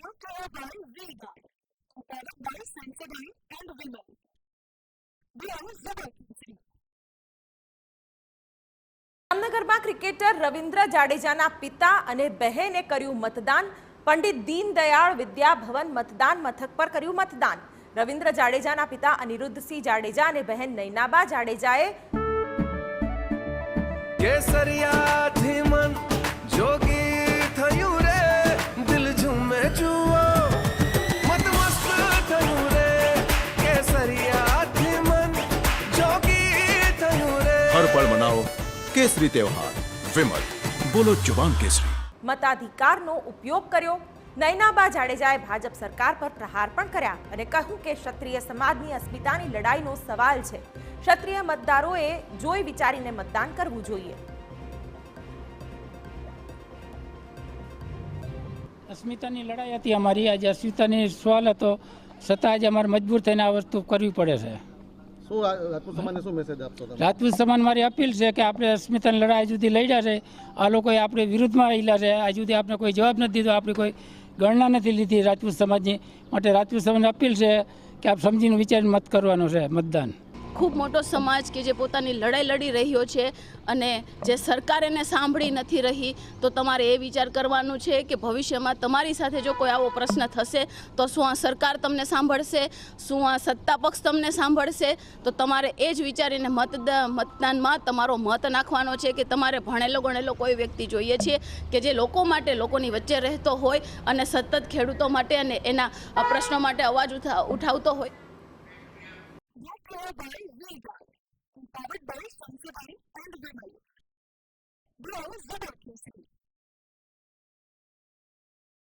brought to you by V-Guard, powered by Sensodyne and Vimal. Bravo Zubaki. જામનગરમાં cricketer Ravindra જાડેજાના પિતા અને બહેને કર્યું મતદાન. પંડિત દીનદયાળ વિદ્યાભવન મતદાન મથક પર કર્યું મતદાન. રવિન્દ્ર જાડેજાના પિતા અનિરુદ્ધસિંહ જાડેજા અને બહેન નૈનાબા જાડેજાએ કેસરિયાથી મન જોગી થયું રે, દિલ ઝૂમે જુઓ મત મસ્ત થયું રે, કેસરિયાથી મન જોગી થયું રે. હર પળ મનાવો કેસરી તહેવાર. વિમલ, બોલો જુબાન કેસરી. મતાધિકારનો ઉપયોગ કર્યો. નૈનાબા જાડેજાએ ભાજપ સરકાર પર પ્રહાર પણ કર્યા અને કહ્યું કે ક્ષત્રિય સમાજની અસ્મિતાની લડાઈનો સવાલ છે. ક્ષત્રિય મતદારોએ જોઈ વિચારીને મતદાન કરવું જોઈએ. અસ્મિતાની લડાઈ હતી અમારી, આજે અસ્મિતાની સવાલ હતો, છતાં આજે અમારે મજબૂર થઈને આ વસ્તુ કરવી પડે છે. રાજપૂત સમાન મારી અપીલ છે કે આપણે અસ્મિતાની લડાઈ સુધી લડ્યા છે, આ લોકોએ આપણે વિરુદ્ધમાં રહેલા છે, આ સુધી આપણે કોઈ જવાબ નથી દીધો, આપણી કોઈ ગણના નથી લીધી રાજપૂત સમાજની. માટે રાજપૂત સમાજની અપીલ છે કે આપ સમજીને વિચારીને મત કરવાનો છે મતદાન. ખૂબ મોટો સમાજ કે જે પોતાની લડાઈ લડી રહ્યો છે અને જે સરકાર એને સાંભળી નથી રહી, તો તમારે એ વિચાર કરવાનું છે કે ભવિષ્યમાં તમારી સાથે જો કોઈ આવો પ્રશ્ન થશે તો શું આ સરકાર તમને સાંભળશે, શું આ સત્તા પક્ષ તમને સાંભળશે? તો તમારે એ જ વિચારીને મતદાનમાં તમારો મત નાખવાનો છે કે તમારે ભણેલો ગણેલો કોઈ વ્યક્તિ જોઈએ છે કે જે લોકો માટે, લોકોની વચ્ચે રહેતો હોય અને સતત ખેડૂતો માટે અને એના પ્રશ્નો માટે અવાજ ઉઠાવતો હોય. Brought to you by V-Guard, powered by Sensodyne and Vimal. Bravo Zubaki.